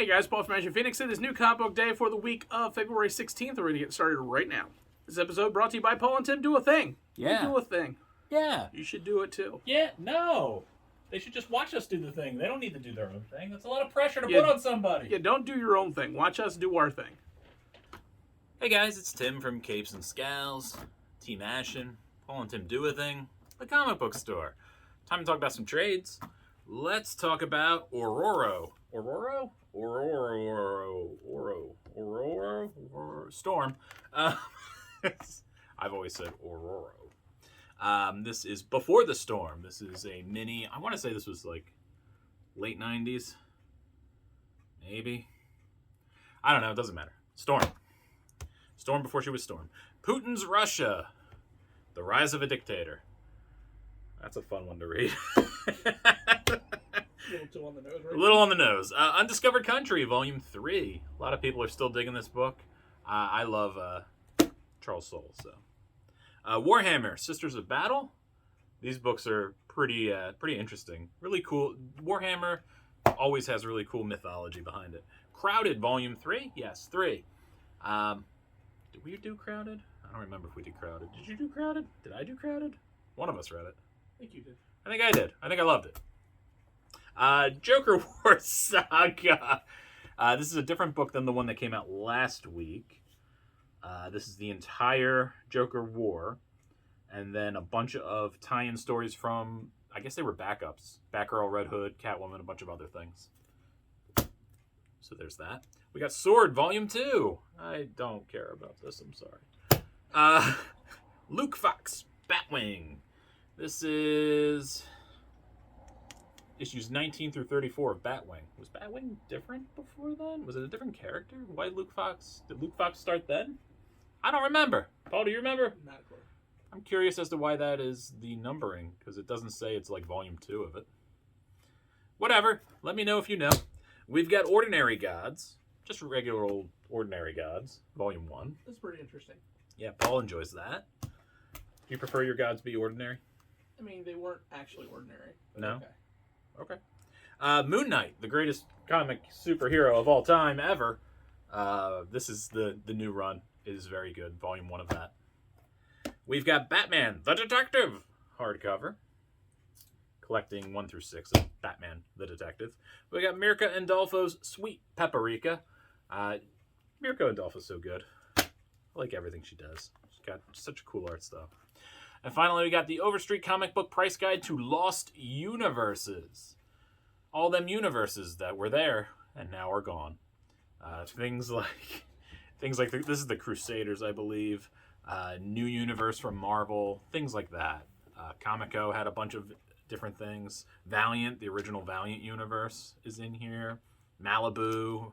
Hey guys, Paul from Ashen Phoenix. It is new comic book day for the week of February 16th. We're going to get started right now. This episode brought to you by Paul and Tim. Do a thing. Yeah. Do a thing. Yeah. You should do it too. Yeah, no. They should just watch us do the thing. They don't need to do their own thing. That's a lot of pressure to put on somebody. Yeah, don't do your own thing. Watch us do our thing. Hey guys, it's Tim from Capes and Scowls, Team Ashen, Paul and Tim Do a Thing, the comic book store. Time to talk about some trades. Let's talk about Ororo. Ororo? Storm. I've always said Ororo. This is Before the Storm. This is a mini. I want to say this was like late 90s. Maybe. I don't know. It doesn't matter. Storm. Storm before she was Storm. Putin's Russia. The Rise of a Dictator. That's a fun one to read. A little too on the nose, right? A little on the nose. Undiscovered Country, Volume 3. A lot of people are still digging this book. I love Charles Soule. So, Warhammer, Sisters of Battle. These books are pretty interesting. Really cool. Warhammer always has really cool mythology behind it. Crowded, Volume 3. Yes, 3. Did we do Crowded? I don't remember if we did Crowded. Did you do Crowded? Did I do Crowded? One of us read it. I think you did. I think I did. I think I loved it. Joker War Saga. This is a different book than the one that came out last week. This is the entire Joker War. And then a bunch of tie-in stories from, I guess they were backups. Batgirl, Red Hood, Catwoman, a bunch of other things. So there's that. We got Sword, Volume 2. I don't care about this, I'm sorry. Luke Fox, Batwing. This is issues 19 through 34 of Batwing. Was Batwing different before then? Was it a different character? Why Luke Fox? Did Luke Fox start then? I don't remember. Paul, do you remember? Not a clue. I'm curious as to why that is the numbering, because it doesn't say it's like Volume 2 of it. Whatever. Let me know if you know. We've got Ordinary Gods. Just regular old Ordinary Gods. Volume 1. That's pretty interesting. Yeah, Paul enjoys that. Do you prefer your gods be ordinary? I mean, they weren't actually ordinary. No? Okay. Okay. Moon Knight, the greatest comic superhero of all time ever. This is the new run. It is very good. Volume 1 of that. We've got Batman, the Detective, hardcover. Collecting 1 through 6 of Batman, the Detective. We got Mirka Andolfo's Sweet Paprika. Mirka Andolfo's so good. I like everything she does. She's got such cool art stuff. And finally, we got the Overstreet Comic Book Price Guide to Lost Universes. All them universes that were there and now are gone. Things like this is the Crusaders, I believe. New Universe from Marvel. Things like that. Comico had a bunch of different things. Valiant, the original Valiant universe, is in here. Malibu.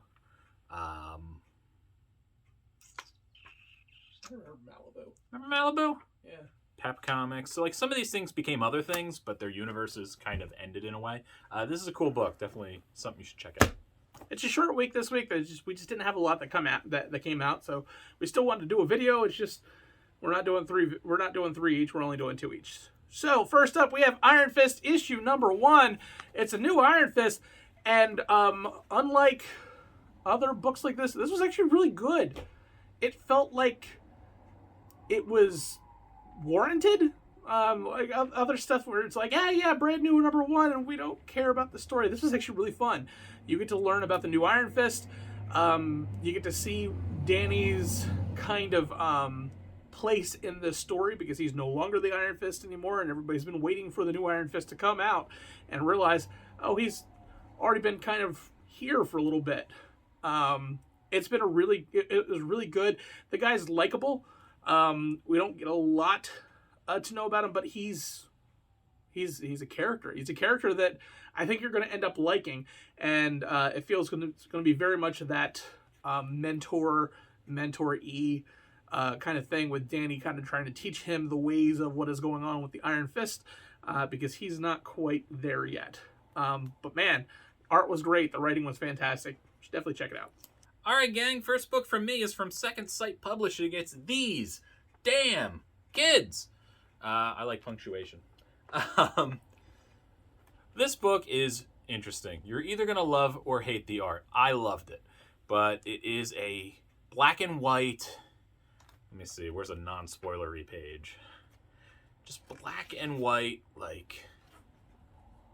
I remember Malibu. Remember Malibu? Yeah. Pep Comics. So, like, some of these things became other things, but their universes kind of ended in a way. This is a cool book. Definitely something you should check out. It's a short week this week. We just didn't have a lot that came out, so we still wanted to do a video. It's just we're not doing three each. We're only doing 2 each. So first up, we have Iron Fist issue number 1. It's a new Iron Fist, and unlike other books like this was actually really good. It felt like it was warranted. Like other stuff where it's like, yeah, brand new number 1, and we don't care about the story. This was actually really fun. You get to learn about the new Iron Fist. You get to see Danny's kind of place in this story because he's no longer the Iron Fist anymore, and everybody's been waiting for the new Iron Fist to come out and realize, oh, he's already been kind of here for a little bit. It's been it was really good. The guy's likable. We don't get a lot to know about him, but he's a character. He's a character that I think you're going to end up liking, and it feels it's going to be very much that mentor-e kind of thing, with Danny kind of trying to teach him the ways of what is going on with the Iron Fist, because he's not quite there yet. But man, art was great. The writing was fantastic. You should definitely check it out. All right, gang. First book from me is from Second Sight Publishing. It's These Damn Kids. I like punctuation. This book is interesting. You're either going to love or hate the art. I loved it. But it is a black and white... Let me see. Where's a non-spoilery page? Just black and white, like,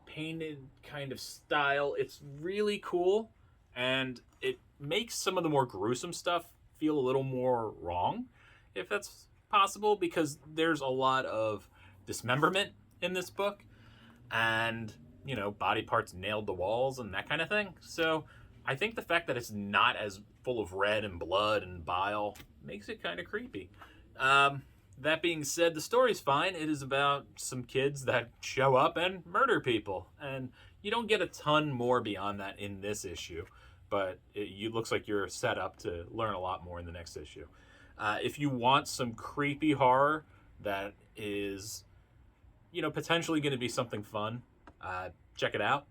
painted kind of style. It's really cool. And it makes some of the more gruesome stuff feel a little more wrong, if that's possible, because there's a lot of dismemberment in this book. And, you know, body parts nailed to walls and that kind of thing. So I think the fact that it's not as full of red and blood and bile makes it kind of creepy. That being said, the story's fine. It is about some kids that show up and murder people. And you don't get a ton more beyond that in this issue. But it looks like you're set up to learn a lot more in the next issue. If you want some creepy horror that is, you know, potentially going to be something fun, check it out.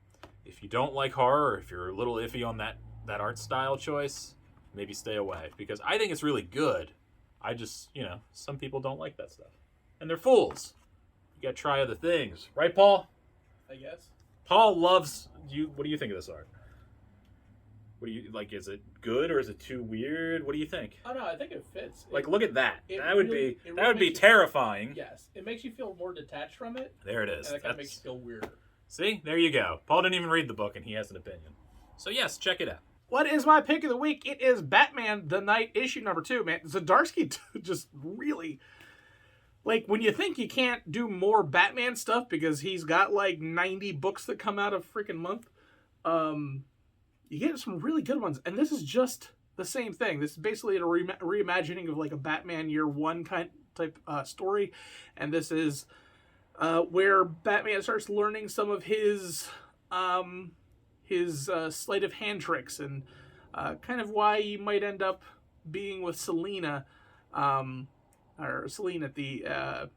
If you don't like horror, or if you're a little iffy on that art style choice, maybe stay away. Because I think it's really good. I just, you know, some people don't like that stuff. And they're fools. You gotta try other things. Right, Paul? I guess. Paul loves you. What do you think of this art? What do you like? Is it good or is it too weird? What do you think? Oh no, I think it fits. Like, look at that. That would really, be terrifying. Yes, it makes you feel more detached from it. There it is. And it kind of makes you feel weirder. See, there you go. Paul didn't even read the book, and he has an opinion. So yes, check it out. What is my pick of the week? It is Batman the Night issue number 2, man. Zdarsky just really, like, when you think you can't do more Batman stuff because he's got like 90 books that come out a freaking month, you get some really good ones. And this is just the same thing. This is basically a reimagining of like a Batman Year One type story, and this is where Batman starts learning some of his sleight of hand tricks and kind of why you might end up being with Selina, or Selene at the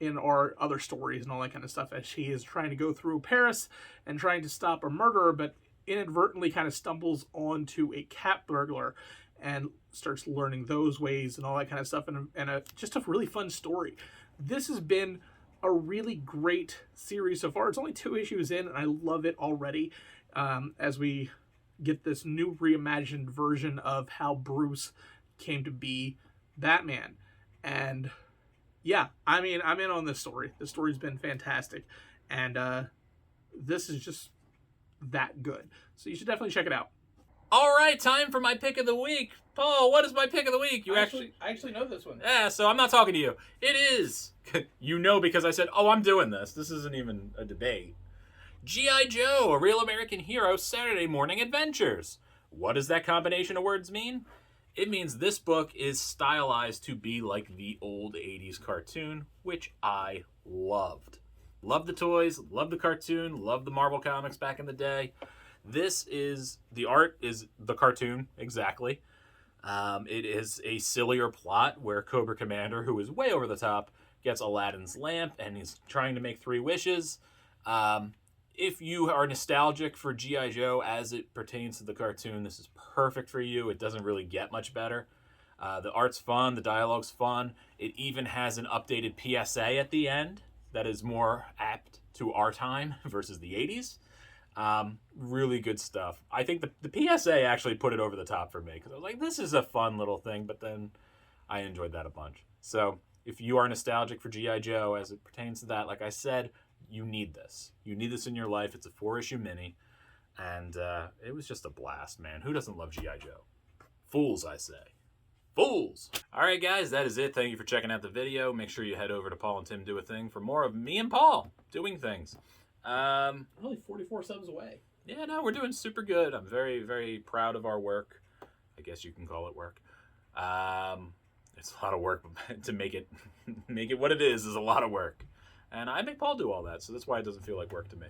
in our other stories and all that kind of stuff, as she is trying to go through Paris and trying to stop a murderer, but inadvertently kind of stumbles onto a cat burglar and starts learning those ways and all that kind of stuff, and just a really fun story. This has been a really great series so far. It's only 2 issues in, and I love it already. As we get this new reimagined version of how Bruce came to be Batman. And yeah, I mean, I'm in on this story. The story's been fantastic. And this is just that good. So you should definitely check it out. All right, time for my pick of the week. Paul, what is my pick of the week? I actually know this one. Yeah, so I'm not talking to you. It is. You know, because I said, oh, I'm doing this. This isn't even a debate. G.I. Joe, A Real American Hero Saturday Morning Adventures. What does that combination of words mean? It means this book is stylized to be like the old 80s cartoon, which I loved. Loved the toys, loved the cartoon, loved the Marvel comics back in the day. The art is the cartoon, exactly. It is a sillier plot where Cobra Commander, who is way over the top, gets Aladdin's lamp and he's trying to make 3 wishes. If you are nostalgic for G.I. Joe as it pertains to the cartoon, this is perfect for you. It doesn't really get much better. The art's fun. The dialogue's fun. It even has an updated PSA at the end that is more apt to our time versus the 80s. Really good stuff. I think the PSA actually put it over the top for me because I was like, this is a fun little thing, but then I enjoyed that a bunch. So if you are nostalgic for G.I. Joe as it pertains to that, like I said, you need this. You need this in your life. It's a 4-issue mini. And it was just a blast, man. Who doesn't love G.I. Joe? Fools, I say. Fools! Alright, guys, that is it. Thank you for checking out the video. Make sure you head over to Paul and Tim Do a Thing for more of me and Paul doing things. Only 44 subs away. Yeah, no, we're doing super good. I'm very, very proud of our work. I guess you can call it work. It's a lot of work to make it what it is a lot of work. And I make Paul do all that, so that's why it doesn't feel like work to me.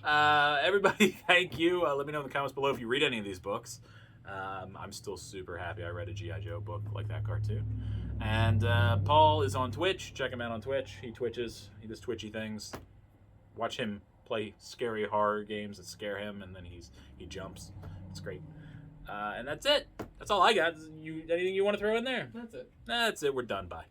Everybody, thank you. Let me know in the comments below if you read any of these books. I'm still super happy I read a G.I. Joe book like that cartoon. And Paul is on Twitch. Check him out on Twitch. He twitches. He does twitchy things. Watch him play scary horror games that scare him, and then he jumps. It's great. And that's it. That's all I got. Anything you want to throw in there? That's it. That's it. We're done. Bye.